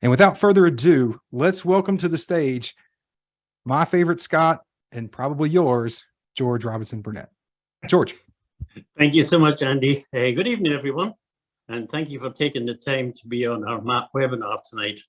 And without further ado, let's welcome to the stage my favorite Scott and probably yours, George Robinson Burnett. George. Thank you so much, Andy. Good evening, everyone. And thank you for taking the time to be on our MAP webinar tonight.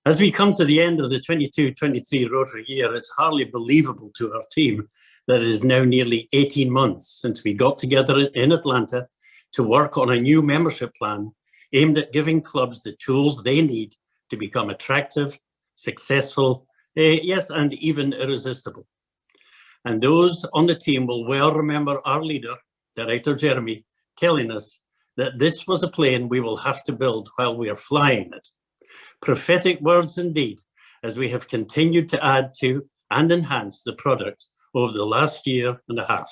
As we come to the end of the 22-23 Rotary year, it's hardly believable to our team that it is now nearly 18 months since we got together in Atlanta to work on a new membership plan aimed at giving clubs the tools they need to become attractive, successful, yes, and even irresistible. And those on the team will well remember our leader, Director Jeremy, telling us that this was a plane we will have to build while we are flying it. Prophetic words indeed, as we have continued to add to and enhance the product over the last year and a half.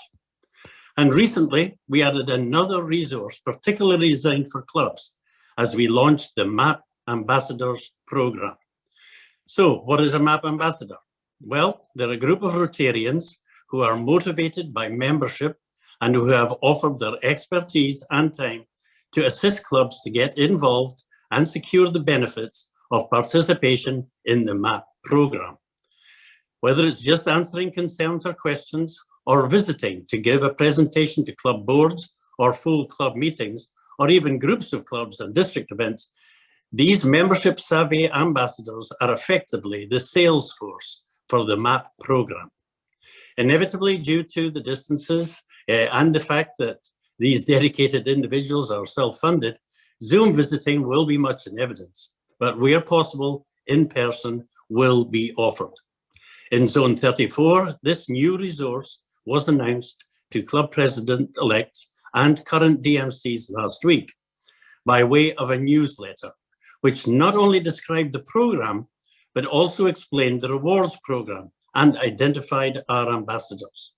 And recently, we added another resource particularly designed for clubs as we launched the MAP Ambassadors program. So what is a MAP Ambassador? Well, they're a group of Rotarians who are motivated by membership and who have offered their expertise and time to assist clubs to get involved and secure the benefits of participation in the MAP program. Whether it's just answering concerns or questions, or visiting to give a presentation to club boards or full club meetings, or even groups of clubs and district events, these membership savvy ambassadors are effectively the sales force for the MAP program. Inevitably, due to the distances and the fact that these dedicated individuals are self-funded, Zoom visiting will be much in evidence, but where possible, in person will be offered. In Zone 34, this new resource was announced to club president-elects and current DMCs last week by way of a newsletter, which not only described the program, but also explained the rewards program and identified our ambassadors.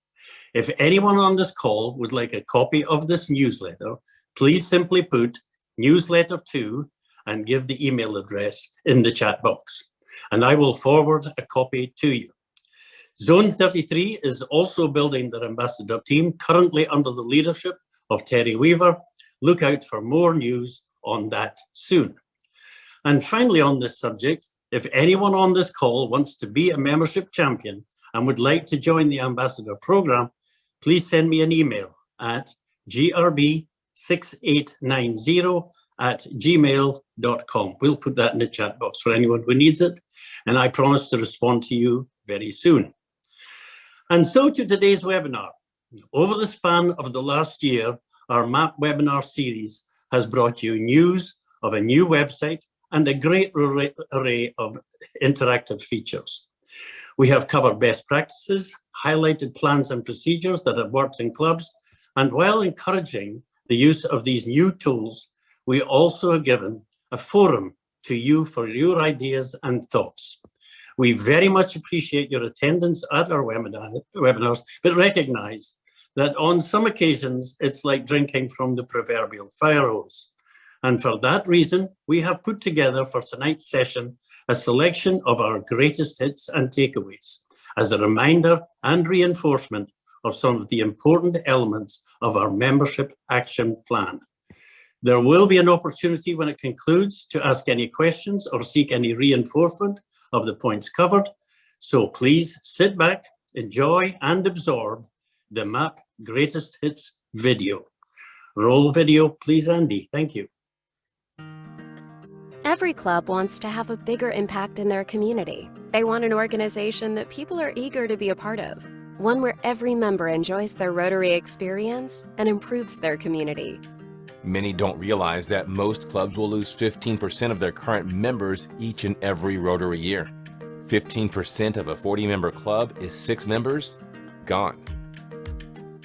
If anyone on this call would like a copy of this newsletter, please simply put newsletter 2 and give the email address in the chat box, and I will forward a copy to you. Zone 33 is also building their ambassador team, currently under the leadership of Terry Weaver. Look out for more news on that soon. And finally on this subject, if anyone on this call wants to be a membership champion and would like to join the ambassador program, please send me an email at grb6890@gmail.com. We'll put that in the chat box for anyone who needs it, and I promise to respond to you very soon. And so to today's webinar. Over the span of the last year, our MAP webinar series has brought you news of a new website and a great array of interactive features. We have covered best practices, highlighted plans and procedures that have worked in clubs, and while encouraging the use of these new tools, we also have given a forum to you for your ideas and thoughts. We very much appreciate your attendance at our webinars, but recognize that on some occasions, it's like drinking from the proverbial fire hose. And for that reason, we have put together for tonight's session a selection of our greatest hits and takeaways as a reminder and reinforcement of some of the important elements of our membership action plan. There will be an opportunity when it concludes to ask any questions or seek any reinforcement of the points covered. So please sit back, enjoy and absorb the MAP Greatest Hits video. Roll video, please, Andy. Thank you. Every club wants to have a bigger impact in their community. They want an organization that people are eager to be a part of, one where every member enjoys their Rotary experience and improves their community. Many don't realize that most clubs will lose 15% of their current members each and every Rotary year. 15% of a 40-member club is 6 members gone.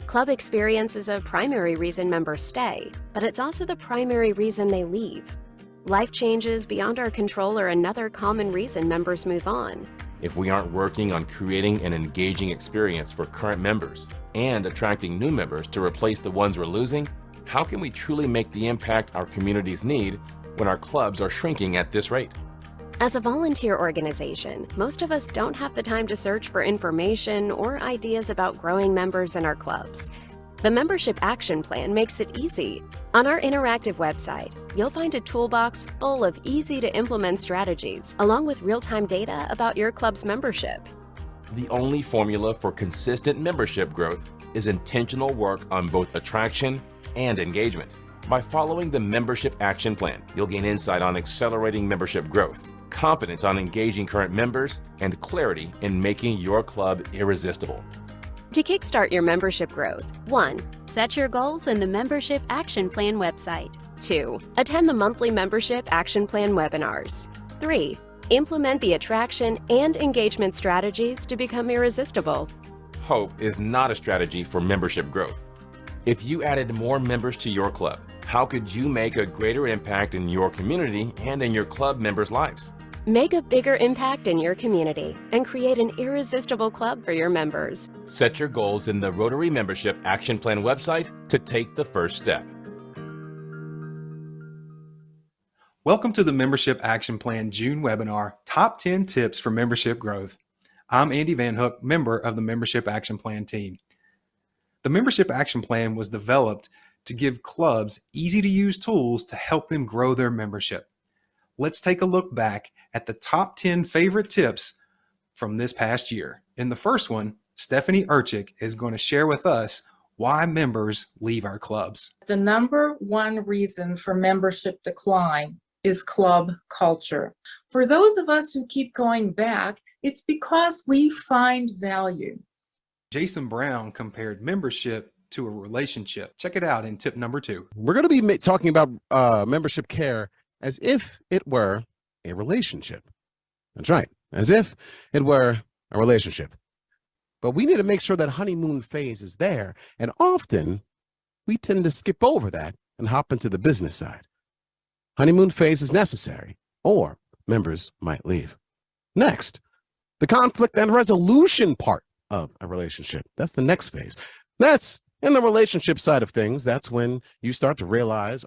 Club experience is a primary reason members stay, but it's also the primary reason they leave. Life changes beyond our control are another common reason members move on. If we aren't working on creating an engaging experience for current members and attracting new members to replace the ones we're losing, how can we truly make the impact our communities need when our clubs are shrinking at this rate? As a volunteer organization, most of us don't have the time to search for information or ideas about growing members in our clubs. The Membership Action Plan makes it easy. On our interactive website, you'll find a toolbox full of easy-to-implement strategies, along with real-time data about your club's membership. The only formula for consistent membership growth is intentional work on both attraction and engagement. By following the Membership Action Plan, you'll gain insight on accelerating membership growth, confidence on engaging current members, and clarity in making your club irresistible. To kickstart your membership growth, 1. Set your goals in the Membership Action Plan website. 2. Attend the monthly Membership Action Plan webinars. 3. Implement the attraction and engagement strategies to become irresistible. Hope is not a strategy for membership growth. If you added more members to your club, how could you make a greater impact in your community and in your club members' lives? Make a bigger impact in your community and create an irresistible club for your members. Set your goals in the Rotary Membership Action Plan website to take the first step. Welcome to the Membership Action Plan June webinar, Top 10 Tips for Membership Growth. I'm Andy Van Hook, member of the Membership Action Plan team. The Membership Action Plan was developed to give clubs easy-to-use tools to help them grow their membership. Let's take a look back at the top 10 favorite tips from this past year. In the first one, Stephanie Urchik is going to share with us why members leave our clubs. The number one reason for membership decline is club culture. For those of us who keep going back, it's because we find value. Jason Brown compared membership to a relationship. Check it out in tip number 2. We're going to be talking about membership care as if it were a relationship. That's right, as if it were a relationship. But we need to make sure that honeymoon phase is there, and often we tend to skip over that and hop into the business side. Honeymoon phase is necessary, or members might leave. Next, the conflict and resolution part of a relationship. That's the next phase. That's in the relationship side of things. That's when you start to realize,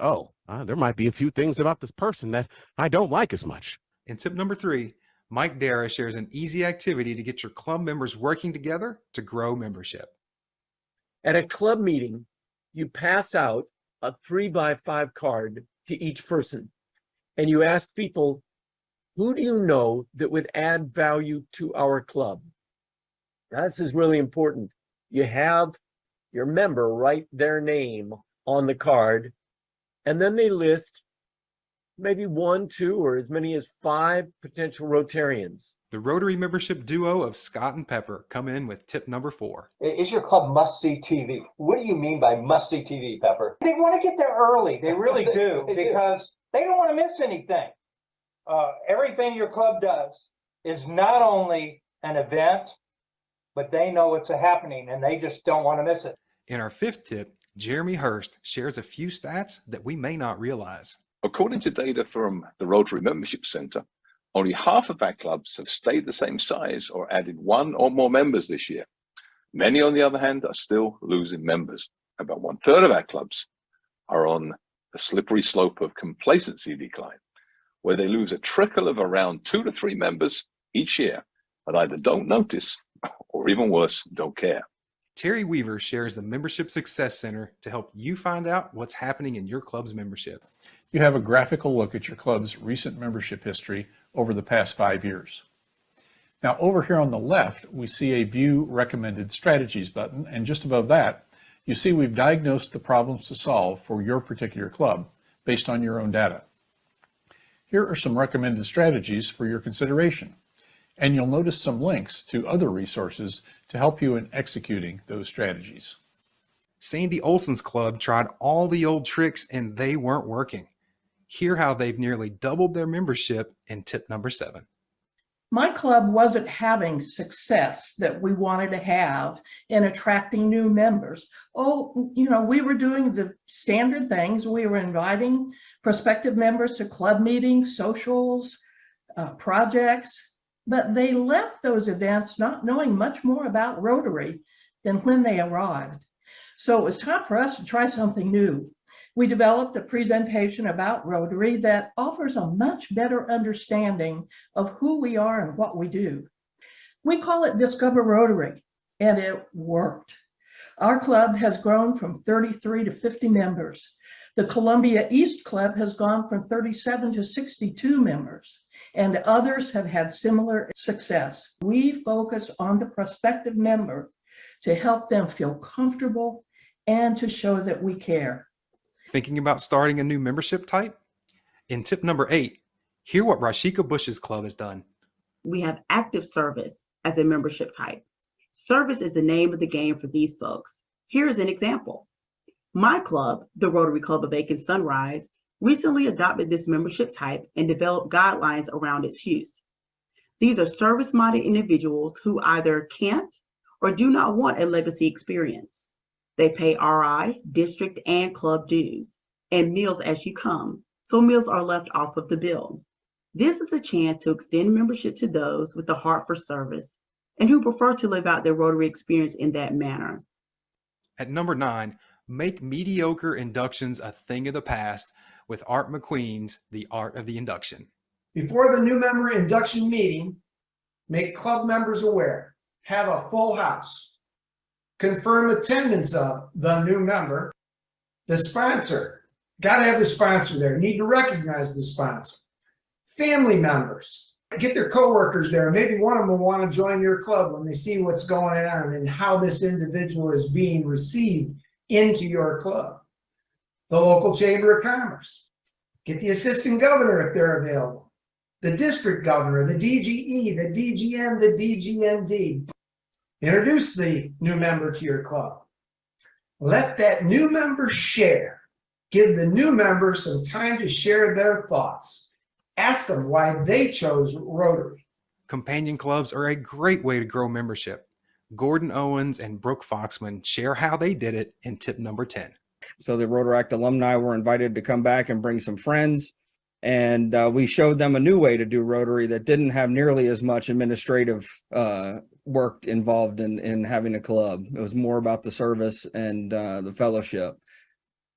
there might be a few things about this person that I don't like as much. In tip number 3, Mike Dara shares an easy activity to get your club members working together to grow membership. At a club meeting, you pass out a 3x5 card to each person, and you ask people, who do you know that would add value to our club? This is really important. You have your member write their name on the card, and then they list maybe 1, 2, or as many as 5 potential Rotarians. The Rotary membership duo of Scott and Pepper come in with tip number 4. Is your club must-see TV? What do you mean by must-see TV, Pepper? They want to get there early. They really do, because they don't want to miss anything. Everything your club does is not only an event, but they know it's happening, and they just don't want to miss it. In our 5th tip, Jeremy Hurst shares a few stats that we may not realize. According to data from the Rotary Membership Center, only half of our clubs have stayed the same size or added 1 or more members this year. Many, on the other hand, are still losing members. About 1/3 of our clubs are on the slippery slope of complacency decline, where they lose a trickle of around 2 to 3 members each year and either don't notice or, even worse, don't care. Terry Weaver shares the Membership Success Center to help you find out what's happening in your club's membership. You have a graphical look at your club's recent membership history over the past 5 years. Now, over here on the left, we see a View Recommended Strategies button, and just above that, you see we've diagnosed the problems to solve for your particular club based on your own data. Here are some recommended strategies for your consideration, and you'll notice some links to other resources to help you in executing those strategies. Sandy Olson's club tried all the old tricks and they weren't working. Hear how they've nearly doubled their membership in tip number 7. My club wasn't having success that we wanted to have in attracting new members. We were doing the standard things. We were inviting prospective members to club meetings, socials, projects, but they left those events not knowing much more about Rotary than when they arrived. So it was time for us to try something new. We developed a presentation about Rotary that offers a much better understanding of who we are and what we do. We call it Discover Rotary, and it worked. Our club has grown from 33 to 50 members. The Columbia East Club has gone from 37 to 62 members, and others have had similar success. We focus on the prospective member to help them feel comfortable and to show that we care. Thinking about starting a new membership type? In tip number 8, hear what Rashika Bush's club has done. We have active service as a membership type. Service is the name of the game for these folks. Here's an example. My club, the Rotary Club of Aiken Sunrise, recently adopted this membership type and developed guidelines around its use. These are service-minded individuals who either can't or do not want a legacy experience. They pay RI, district, and club dues, and meals as you come, so meals are left off of the bill. This is a chance to extend membership to those with a heart for service and who prefer to live out their Rotary experience in that manner. At number 9, make mediocre inductions a thing of the past with Art McQueen's The Art of the Induction. Before the new member induction meeting, make club members aware. Have a full house. Confirm attendance of the new member. The sponsor. Got to have the sponsor there. Need to recognize the sponsor. Family members. Get their coworkers there. Maybe one of them will want to join your club when they see what's going on and how this individual is being received into your club. The local chamber of commerce. Get the assistant governor if they're available. The district governor, the DGE, the DGM, the DGND. Introduce the new member to your club. Let that new member share. Give the new member some time to share their thoughts. Ask them why they chose Rotary. Companion clubs are a great way to grow membership. Gordon Owens and Brooke Foxman share how they did it in tip number 10. So the Rotaract alumni were invited to come back and bring some friends. And we showed them a new way to do Rotary that didn't have nearly as much administrative work involved in having a club. It was more about the service and the fellowship.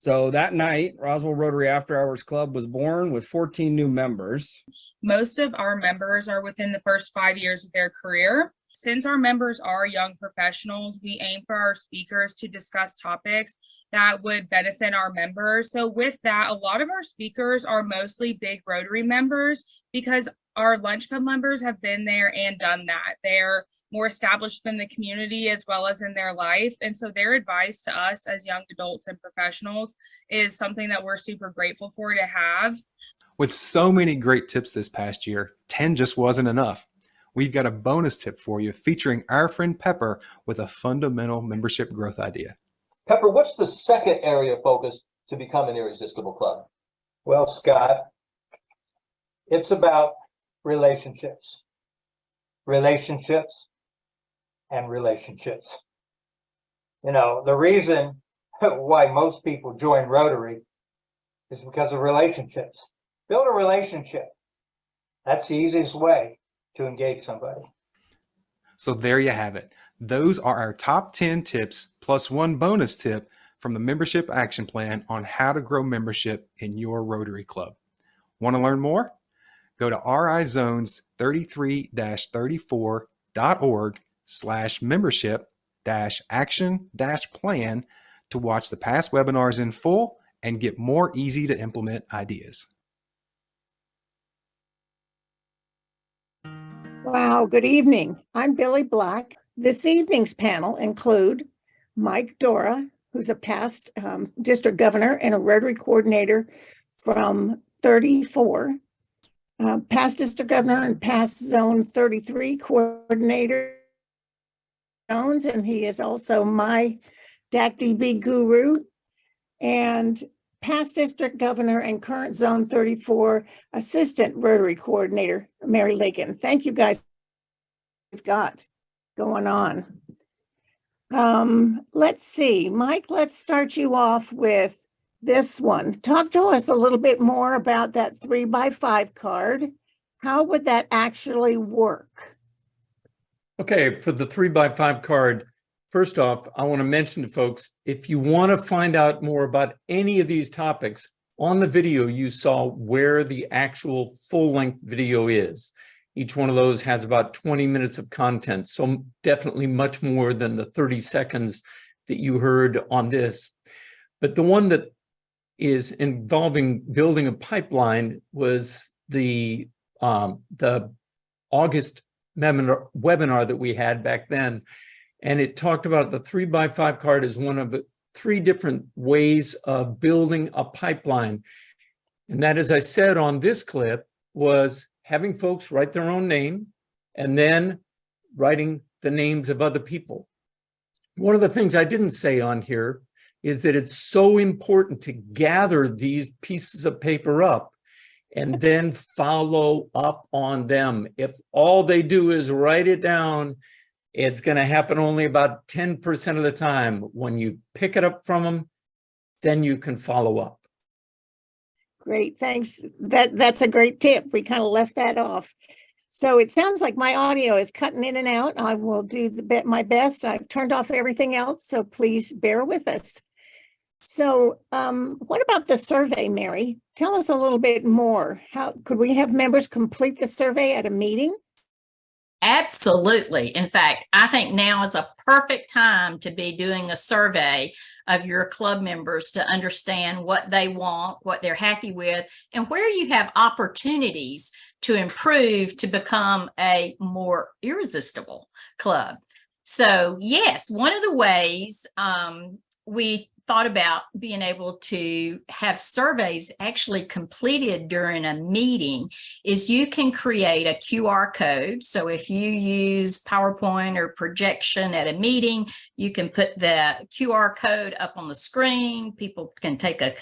So that night, Roswell Rotary After Hours Club was born with 14 new members. Most of our members are within the first 5 years of their career. Since our members are young professionals, we aim for our speakers to discuss topics that would benefit our members. So with that, a lot of our speakers are mostly big Rotary members because our lunch club members have been there and done that. They're more established in the community as well as in their life. And so their advice to us as young adults and professionals is something that we're super grateful for to have. With so many great tips this past year, 10 just wasn't enough. We've got a bonus tip for you featuring our friend Pepper with a fundamental membership growth idea. Pepper, what's the second area of focus to become an irresistible club? Well, Scott, it's about relationships. Relationships and relationships. You know, the reason why most people join Rotary is because of relationships. Build a relationship. That's the easiest way to engage somebody. So there you have it. Those are our top 10 tips plus one bonus tip from the Membership Action Plan on how to grow membership in your Rotary Club. Want to learn more? Go to rizones33-34.org/membership-action-plan to watch the past webinars in full and get more easy to implement ideas. Wow, good evening. I'm Billy Black. This evening's panel include Mike Dora, who's a past district governor and a Rotary coordinator from 34, past district governor and past zone 33 coordinator, Jones, and he is also my DACDB guru, and past district governor and current zone 34 assistant Rotary coordinator, Mary Lakin. Thank you guys. We've got going on. Let's see, Mike, let's start you off with this one. Talk to us a little bit more about that 3x5 card. How would that actually work? Okay, for the 3x5 card, first off, I want to mention to folks, if you want to find out more about any of these topics, on the video you saw where the actual full-length video is. Each one of those has about 20 minutes of content, so definitely much more than the 30 seconds that you heard on this. But the one that is involving building a pipeline was the August webinar that we had back then. And it talked about the 3x5 card as one of the 3 different ways of building a pipeline. And that, as I said on this clip, was having folks write their own name and then writing the names of other people. One of the things I didn't say on here is that it's so important to gather these pieces of paper up and then follow up on them. If all they do is write it down, it's going to happen only about 10% of the time. When you pick it up from them, then you can follow up. Great, thanks. That's a great tip. We kind of left that off. So it sounds like my audio is cutting in and out. I will do my best. I've turned off everything else, so please bear with us. So what about the survey, Mary? Tell us a little bit more. How could we have members complete the survey at a meeting? Absolutely. In fact, I think now is a perfect time to be doing a survey of your club members to understand what they want, what they're happy with, and where you have opportunities to improve to become a more irresistible club. So yes, one of the ways we thought about being able to have surveys actually completed during a meeting is you can create a QR code. So if you use PowerPoint or projection at a meeting, you can put the QR code up on the screen. People can take a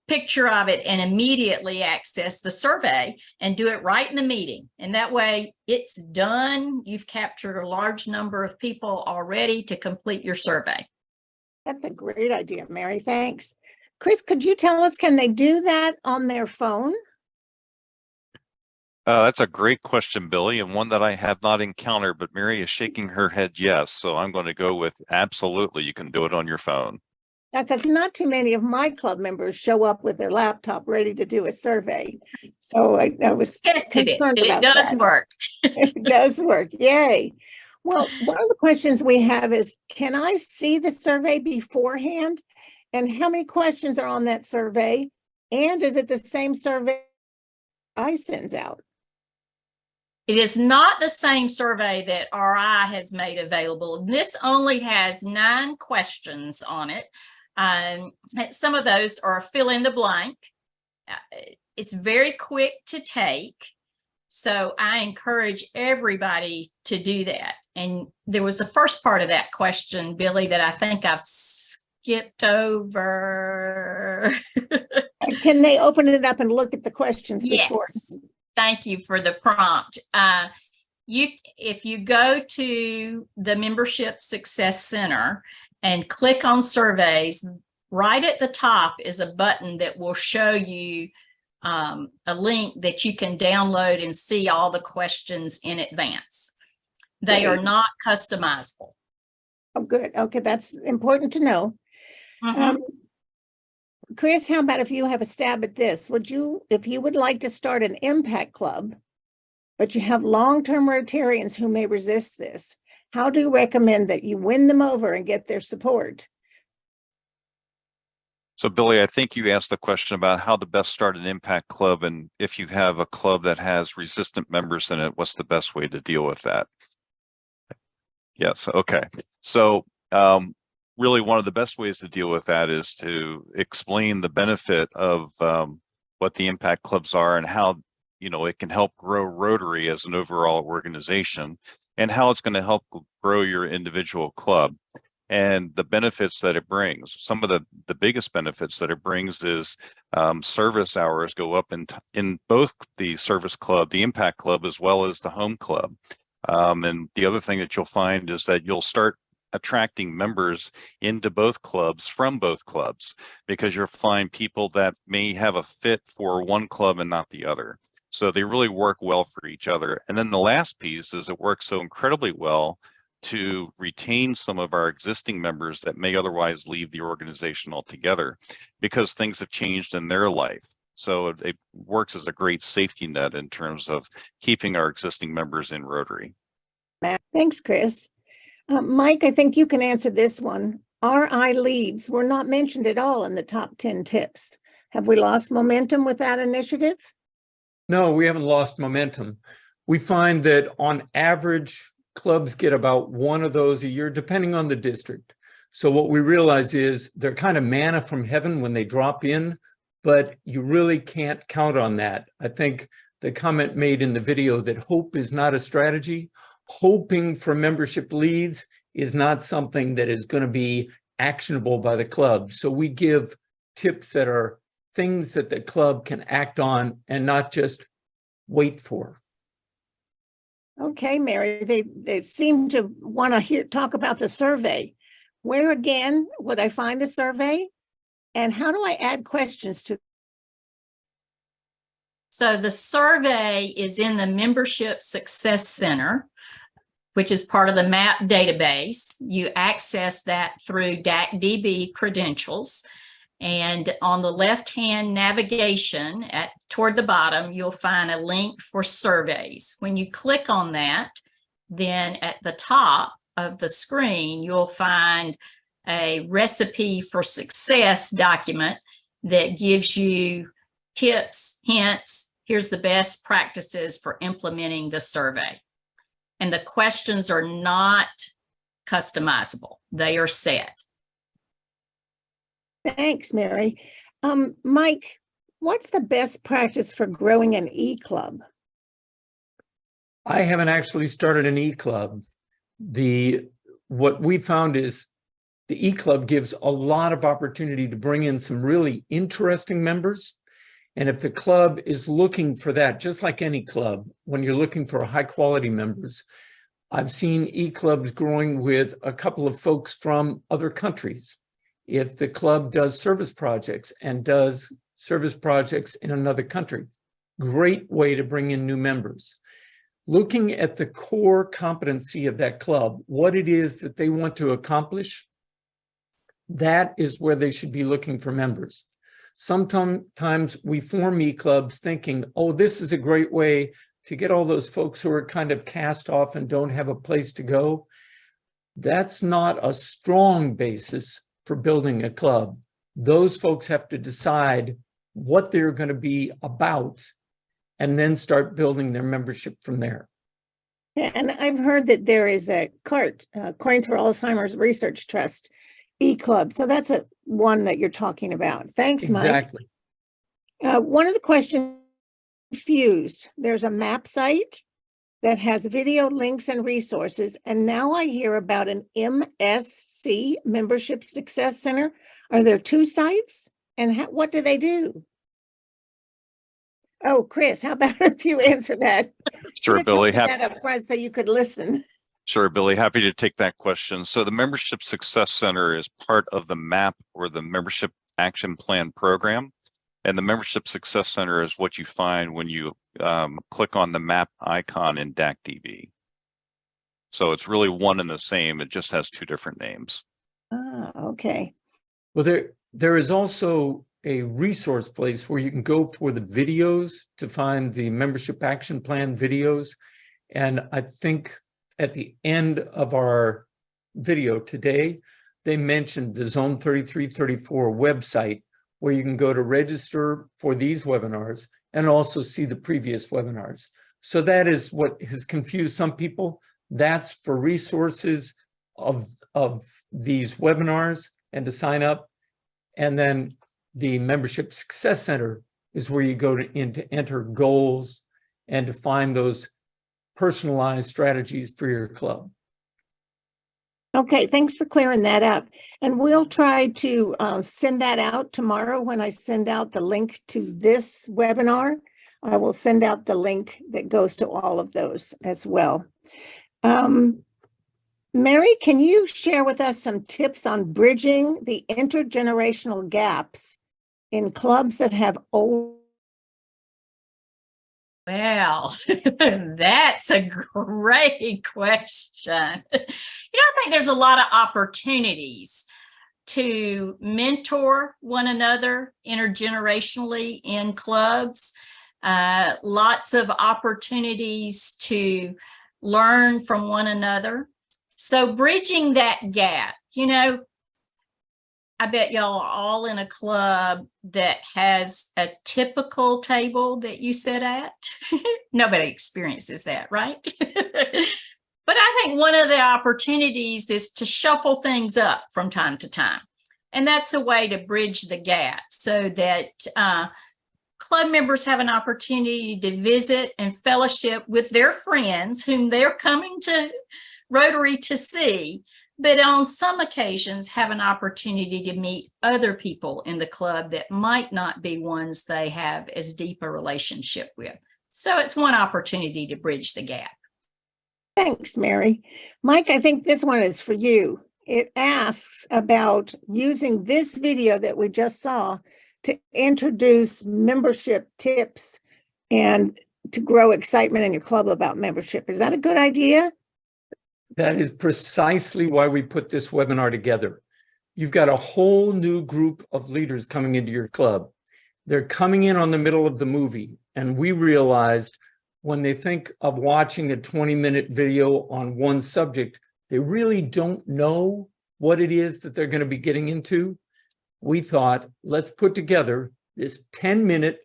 picture of it and immediately access the survey and do it right in the meeting. And that way it's done. You've captured a large number of people already to complete your survey. That's a great idea, Mary. Thanks. Chris, could you tell us, can they do that on their phone? That's a great question, Billy, and one that I have not encountered, but Mary is shaking her head yes. So I'm going to go with absolutely, you can do it on your phone. Because not too many of my club members show up with their laptop ready to do a survey. So I was tested it. concerned about It does that. work. It does work. Yay. Well, one of the questions we have is, can I see the survey beforehand? And how many questions are on that survey? And is it the same survey I sends out? It is not the same survey that RI has made available. This only has 9 questions on it. Some of those are fill in the blank. It's very quick to take. So I encourage everybody to do that. And there was the first part of that question, Billy, that I think I've skipped over. Can they open it up and look at the questions yes. before? Thank you for the prompt. If you go to the Membership Success Center and click on surveys, right at the top is a button that will show you a link that you can download and see all the questions in advance. They are not customizable. Oh, good. Okay, that's important to know. Mm-hmm. Chris, how about if you have a stab at this? Would you, if you would like to start an impact club, but you have long-term Rotarians who may resist this, how do you recommend that you win them over and get their support? So Billy, I think you asked the question about how to best start an impact club, and if you have a club that has resistant members in it, what's the best way to deal with that? Yes, okay. So really one of the best ways to deal with that is to explain the benefit of what the impact clubs are and how, you know, it can help grow Rotary as an overall organization, and how it's going to help grow your individual club and the benefits that it brings. Some of the biggest benefits that it brings is service hours go up in both the service club, the impact club, as well as the home club. And the other thing that you'll find is that you'll start attracting members into both clubs from both clubs, because you'll find people that may have a fit for one club and not the other. So they really work well for each other. And then the last piece is it works so incredibly well to retain some of our existing members that may otherwise leave the organization altogether because things have changed in their life. So it works as a great safety net in terms of keeping our existing members in Rotary. Thanks, Chris. Mike, I think you can answer this one. RI leads were not mentioned at all in the top 10 tips. Have we lost momentum with that initiative? No, we haven't lost momentum. We find that on average, clubs get about one of those a year, depending on the district. So what we realize is they're kind of manna from heaven when they drop in, but you really can't count on that. I think the comment made in the video that hope is not a strategy. Hoping for membership leads is not something that is going to be actionable by the club. So we give tips that are things that the club can act on and not just wait for. Okay, Mary, they seem to want to talk about the survey. Where again would I find the survey? And how do I add questions to? So the survey is in the Membership Success Center, which is part of the MAP database. You access that through DACDB credentials. And on the left-hand navigation toward the bottom, you'll find a link for surveys. When you click on that, then at the top of the screen, you'll find a recipe for success document that gives you tips, hints, here's the best practices for implementing the survey. And the questions are not customizable, they are set. Thanks, Mary. Mike, what's the best practice for growing an e-club? I haven't actually started an e-club. What we found is the e-club gives a lot of opportunity to bring in some really interesting members. And if the club is looking for that, just like any club, when you're looking for high quality members, I've seen e-clubs growing with a couple of folks from other countries. If the club does service projects and does service projects in another country, great way to bring in new members. Looking at the core competency of that club, what it is that they want to accomplish, that is where they should be looking for members. Sometimes we form e-clubs thinking, oh, this is a great way to get all those folks who are kind of cast off and don't have a place to go. That's not a strong basis for building a club. Those folks have to decide what they're going to be about and then start building their membership from there. And I've heard that there is a CART, Coins for Alzheimer's Research Trust e-club. So that's one that you're talking about. Thanks, Mike. Exactly. One of the questions confused. There's a map site that has video links and resources. And now I hear about an MSC, Membership Success Center. Are there two sites? And what do they do? Oh, Chris, how about if you answer that? Sure, Billy. That up front so you could listen. Sure, Billy. Happy to take that question. So the Membership Success Center is part of the MAP, or the Membership Action Plan program. And the Membership Success Center is what you find when you click on the map icon in DACDB. So it's really one and the same. It just has two different names. Ah, okay. Well, there is also a resource place where you can go for the videos to find the Membership Action Plan videos. And I think at the end of our video today, they mentioned the Zone 3334 website, where you can go to register for these webinars and also see the previous webinars. So that is what has confused some people. That's for resources of these webinars and to sign up. And then the Membership Success Center is where you go to enter goals and to find those personalized strategies for your club. Okay, thanks for clearing that up. And we'll try to send that out tomorrow when I send out the link to this webinar. I will send out the link that goes to all of those as well. Mary, can you share with us some tips on bridging the intergenerational gaps in clubs that have old? Well, that's a great question. I think there's a lot of opportunities to mentor one another intergenerationally in clubs. Lots of opportunities to learn from one another. So bridging that gap, I bet y'all are all in a club that has a typical table that you sit at. Nobody experiences that, right? But I think one of the opportunities is to shuffle things up from time to time. And that's a way to bridge the gap so that club members have an opportunity to visit and fellowship with their friends whom they're coming to Rotary to see, but on some occasions have an opportunity to meet other people in the club that might not be ones they have as deep a relationship with. So it's one opportunity to bridge the gap. Thanks, Mary. Mike, I think this one is for you. It asks about using this video that we just saw to introduce membership tips and to grow excitement in your club about membership. Is that a good idea? That is precisely why we put this webinar together. You've got a whole new group of leaders coming into your club. They're coming in on the middle of the movie, and we realized when they think of watching a 20-minute video on one subject, they really don't know what it is that they're going to be getting into. We thought, let's put together this 10-minute,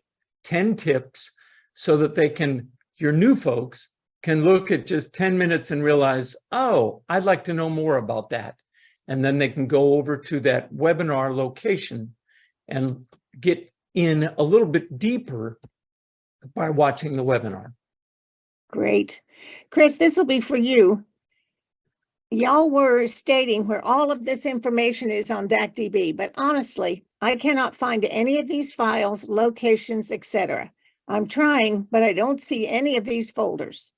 10 tips so that they can, your new folks can look at just 10 minutes and realize, oh, I'd like to know more about that. And then they can go over to that webinar location and get in a little bit deeper by watching the webinar. Great. Chris, this will be for you. Y'all were stating where all of this information is on DACDB, but honestly, I cannot find any of these files, locations, etc. I'm trying, but I don't see any of these folders.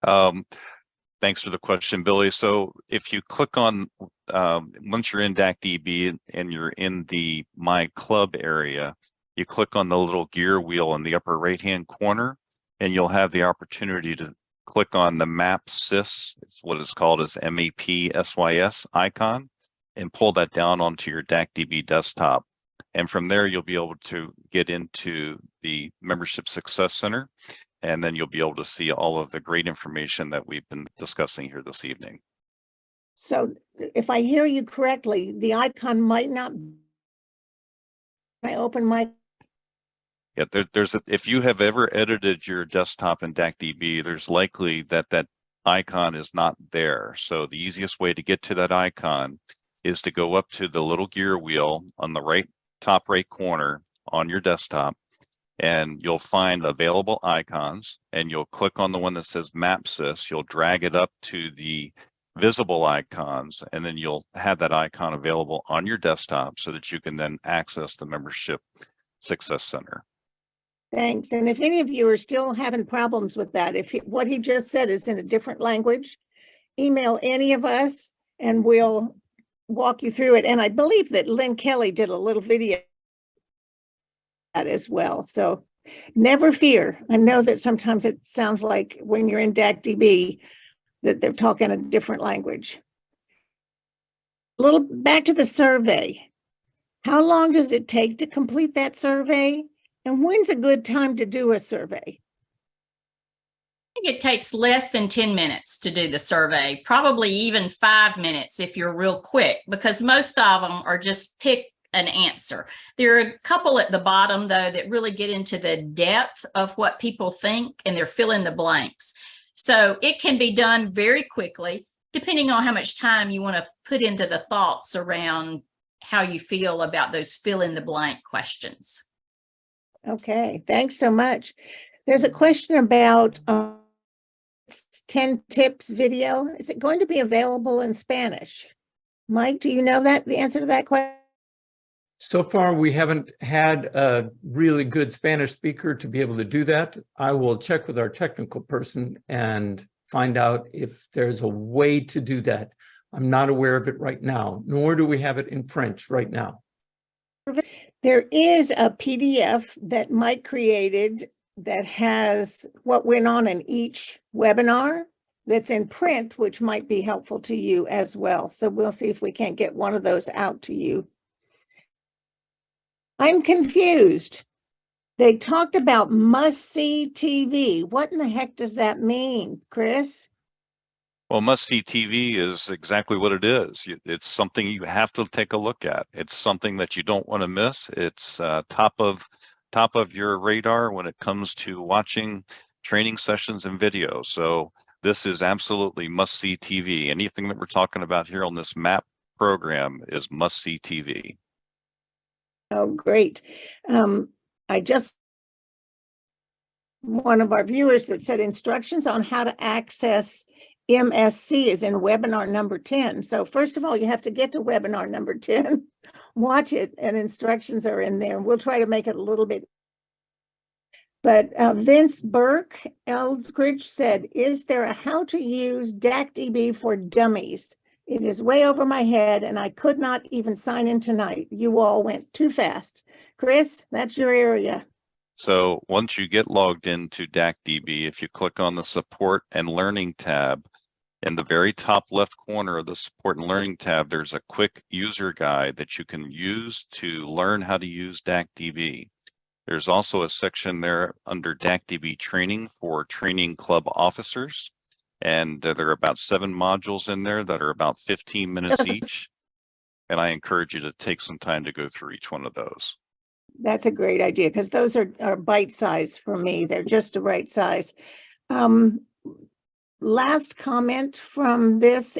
Thanks for the question, Billy. So if you click on, once you're in DACDB and you're in the My Club area, you click on the little gear wheel in the upper right-hand corner, and you'll have the opportunity to click on the Map Sys, it's what it's called as MAP-SYS icon, and pull that down onto your DACDB desktop. And from there, you'll be able to get into the Membership Success Center, and then you'll be able to see all of the great information that we've been discussing here this evening. So if I hear you correctly, the icon might not, I open my. Yeah, if you have ever edited your desktop in DACDB, there's likely that icon is not there. So the easiest way to get to that icon is to go up to the little gear wheel on the top right corner on your desktop, and you'll find available icons, and you'll click on the one that says Map Sys. You'll drag it up to the visible icons, and then you'll have that icon available on your desktop so that you can then access the Membership Success Center. Thanks. And if any of you are still having problems with that, if what he just said is in a different language, email any of us and we'll walk you through it. And I believe that Lynn Kelly did a little video as well. So never fear. I know that sometimes it sounds like when you're in DACDB that they're talking a different language. A little back to the survey. How long does it take to complete that survey? And when's a good time to do a survey? I think it takes less than 10 minutes to do the survey, probably even 5 minutes if you're real quick, because most of them are just pick an answer. There are a couple at the bottom, though, that really get into the depth of what people think, and they're fill in the blanks. So it can be done very quickly, depending on how much time you want to put into the thoughts around how you feel about those fill in the blank questions. Okay, thanks so much. There's a question about 10 tips video. Is it going to be available in Spanish? Mike, do you know the answer to that question? So far, we haven't had a really good Spanish speaker to be able to do that. I will check with our technical person and find out if there's a way to do that. I'm not aware of it right now, nor do we have it in French right now. There is a PDF that Mike created that has what went on in each webinar that's in print, which might be helpful to you as well. So we'll see if we can't get one of those out to you. I'm confused. They talked about must-see TV. What in the heck does that mean, Chris? Well, must-see TV is exactly what it is. It's something you have to take a look at. It's something that you don't want to miss. It's top of your radar when it comes to watching training sessions and videos. So this is absolutely must-see TV. Anything that we're talking about here on this MAP program is must-see TV. Oh, great. I just, one of our viewers that said instructions on how to access MSC is in webinar number 10. So first of all, you have to get to webinar number 10, watch it, and instructions are in there. We'll try to make it a little bit. But Vince Burke Eldridge said, is there a how to use DACDB for dummies? It is way over my head and I could not even sign in tonight. You all went too fast. Chris, that's your area. So once you get logged into DACDB, if you click on the support and learning tab, in the very top left corner of the support and learning tab, there's a quick user guide that you can use to learn how to use DACDB. There's also a section there under DACDB training for training club officers. And there are about 7 modules in there that are about 15 minutes each. And I encourage you to take some time to go through each one of those. That's a great idea because those are bite size for me. They're just the right size. Last comment from this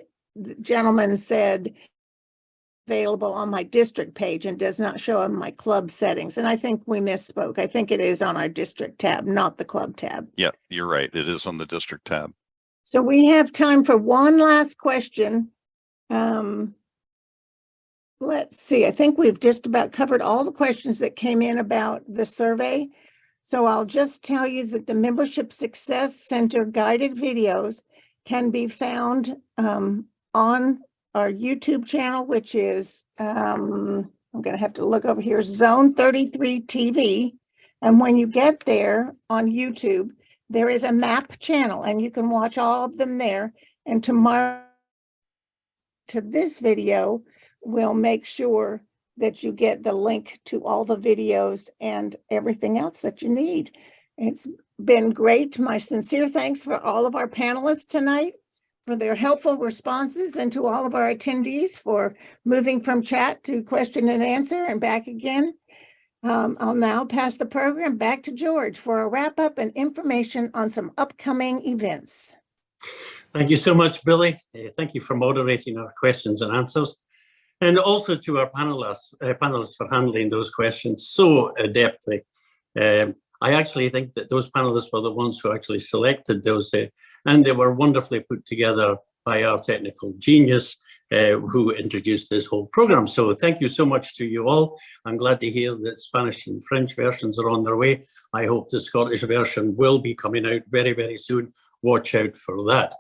gentleman said, available on my district page and does not show on my club settings. And I think we misspoke. I think it is on our district tab, not the club tab. Yeah, you're right. It is on the district tab. So we have time for one last question. Let's see. I think we've just about covered all the questions that came in about the survey. So I'll just tell you that the Membership Success Center guided videos can be found on our YouTube channel, which is, I'm going to have to look over here, Zone 33 TV. And when you get there on YouTube, there is a MAP channel and you can watch all of them there. And tomorrow to this video, we'll make sure that you get the link to all the videos and everything else that you need. It's been great. My sincere thanks for all of our panelists tonight for their helpful responses and to all of our attendees for moving from chat to question and answer and back again. I'll now pass the program back to George for a wrap up and information on some upcoming events. Thank you so much, Billy. Thank you for moderating our questions and answers. And also to our panelists for handling those questions so adeptly. I actually think that those panelists were the ones who actually selected those, and they were wonderfully put together by our technical genius who introduced this whole program. So thank you so much to you all. I'm glad to hear that Spanish and French versions are on their way. I hope the Scottish version will be coming out very, very soon. Watch out for that.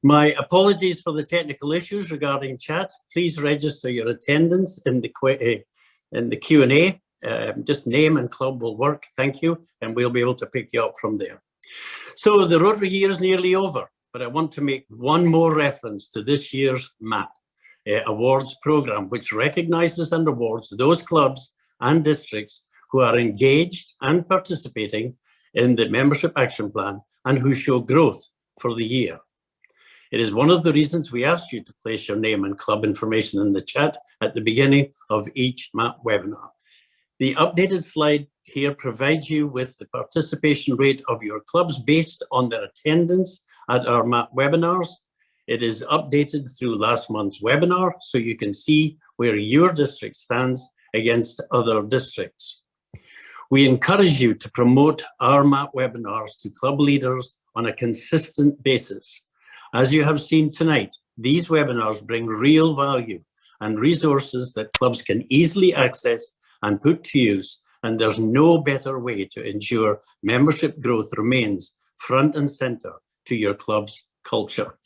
My apologies for the technical issues regarding chat. Please register your attendance in the Q&A. Just name and club will work. Thank you. And we'll be able to pick you up from there. So the Rotary year is nearly over, but I want to make one more reference to this year's MAP awards program, which recognizes and awards those clubs and districts who are engaged and participating in the membership action plan and who show growth for the year. It is one of the reasons we asked you to place your name and club information in the chat at the beginning of each MAP webinar. The updated slide here provides you with the participation rate of your clubs based on their attendance at our MAP webinars. It is updated through last month's webinar, so you can see where your district stands against other districts. We encourage you to promote our MAP webinars to club leaders on a consistent basis. As you have seen tonight, these webinars bring real value and resources that clubs can easily access and put to use, and there's no better way to ensure membership growth remains front and center to your club's culture.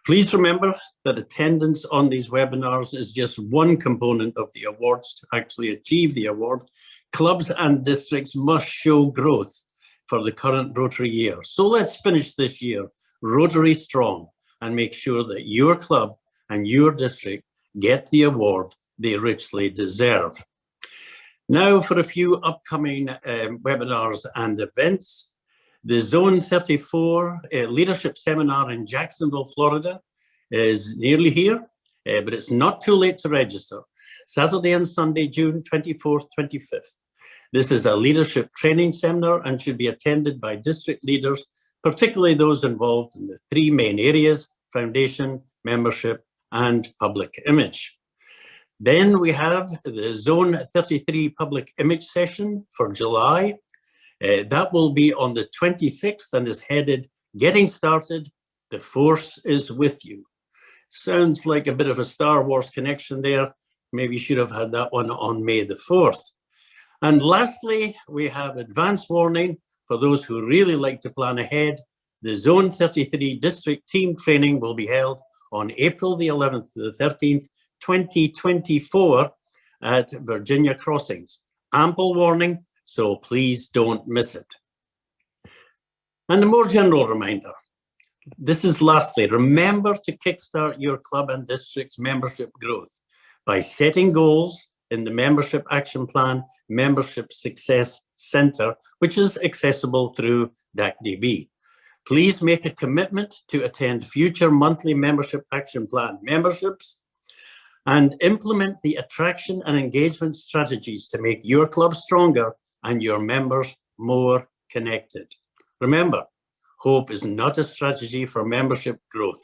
Please remember that attendance on these webinars is just one component of the awards. To actually achieve the award, clubs and districts must show growth for the current Rotary year. So let's finish this year Rotary strong and make sure that your club and your district get the award they richly deserve. Now for a few upcoming webinars and events. The Zone 34 Leadership Seminar in Jacksonville, Florida is nearly here, but it's not too late to register. Saturday and Sunday, June 24th, 25th. This is a leadership training seminar and should be attended by district leaders, particularly those involved in the three main areas: foundation, membership, and public image. Then we have the Zone 33 public image session for July. That will be on the 26th and is headed "Getting Started, the Force is with you." Sounds like a bit of a Star Wars connection there. Maybe you should have had that one on May the 4th. And lastly, we have advance warning for those who really like to plan ahead. The Zone 33 district team training will be held on April the 11th to the 13th, 2024 at Virginia Crossings. Ample warning, so please don't miss it. And a more general reminder, this is lastly, remember to kickstart your club and district's membership growth by setting goals in the Membership Action Plan Membership Success Center, which is accessible through DACDB. Please make a commitment to attend future monthly Membership Action Plan memberships and implement the attraction and engagement strategies to make your club stronger and your members more connected. Remember, hope is not a strategy for membership growth.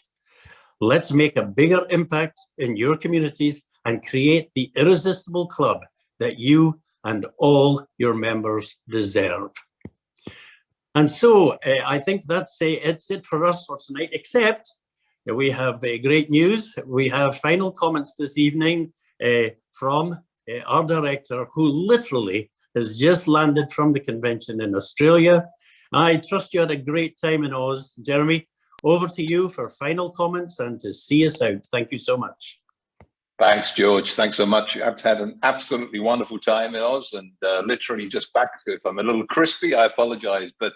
Let's make a bigger impact in your communities and create the irresistible club that you and all your members deserve. And so I think that's it's it for us for tonight, except we have great news. We have final comments this evening from our director, who literally has just landed from the convention in Australia. I trust you had a great time in Oz. Jeremy, over to you for final comments and to see us out. Thank you so much. Thanks, George. Thanks so much. I've had an absolutely wonderful time in Oz and literally just back. If I'm a little crispy, I apologize. But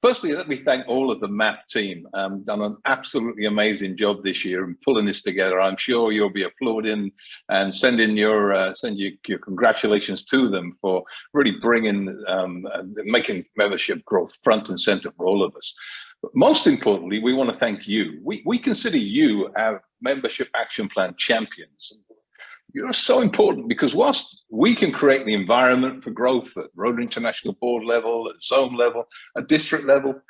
firstly, let me thank all of the MAP team. Done an absolutely amazing job this year in pulling this together. I'm sure you'll be applauding and sending your congratulations to them for really bringing, making membership growth front and center for all of us. But most importantly, we want to thank you. We consider you our Membership Action Plan champions. You're so important because whilst we can create the environment for growth at Rotary International Board level, at zone level, at district level,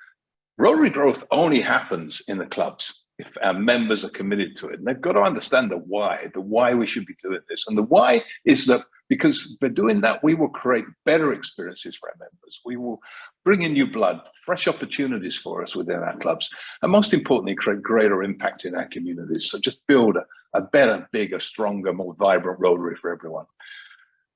Rotary growth only happens in the clubs if our members are committed to it. And they've got to understand the why we should be doing this. And the why is that because by doing that, we will create better experiences for our members. We will bring in new blood, fresh opportunities for us within our clubs. And most importantly, create greater impact in our communities. So just build a better, bigger, stronger, more vibrant Rotary for everyone.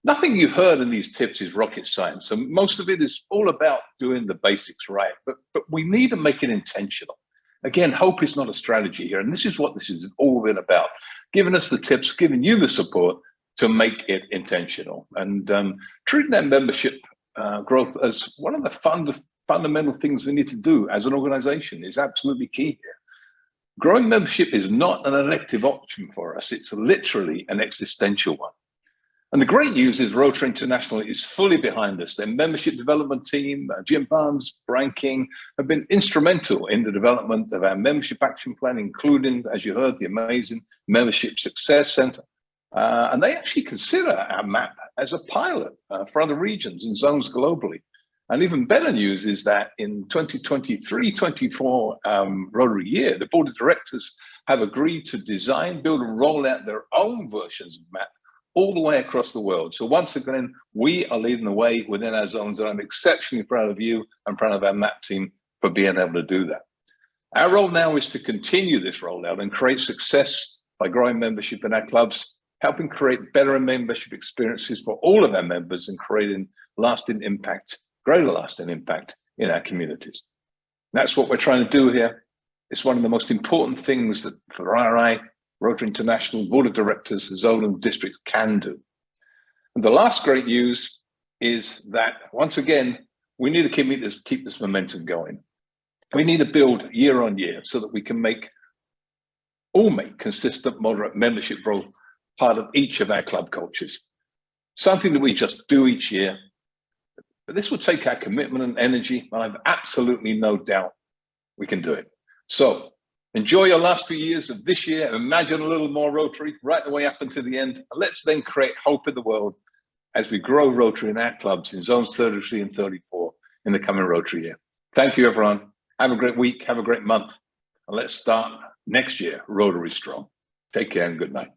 Nothing you've heard in these tips is rocket science. And most of it is all about doing the basics right. But we need to make it intentional. Again, hope is not a strategy here. And this is what this is all been about. Giving us the tips, giving you the support to make it intentional. And treating that membership growth as one of the fundamental things we need to do as an organization is absolutely key here. Growing membership is not an elective option for us. It's literally an existential one. And the great news is Rotary International is fully behind us. Their membership development team, Jim Barnes, Brian King, have been instrumental in the development of our membership action plan, including, as you heard, the amazing Membership Success Center. And they actually consider our map as a pilot for other regions and zones globally. And even better news is that in 2023-24 Rotary year, the board of directors have agreed to design, build, and roll out their own versions of map all the way across the world. So once again, we are leading the way within our zones, and I'm exceptionally proud of you and proud of our map team for being able to do that. Our role now is to continue this rollout and create success by growing membership in our clubs, helping create better membership experiences for all of our members and creating lasting impact, greater lasting impact in our communities. That's what we're trying to do here. It's one of the most important things that for RI, Rotary International Board of Directors, zone and district can do. And the last great news is that, once again, we need to keep this momentum going. We need to build year on year so that we can make consistent, moderate membership growth part of each of our club cultures. Something that we just do each year, But this will take our commitment and energy, and I've absolutely no doubt we can do it. So enjoy your last few years of this year. Imagine a little more Rotary right the way up until the end. And let's then create hope in the world as we grow Rotary in our clubs in zones 33 and 34 in the coming Rotary year. Thank you, everyone. Have a great week. Have a great month. And let's start next year, Rotary strong. Take care and good night.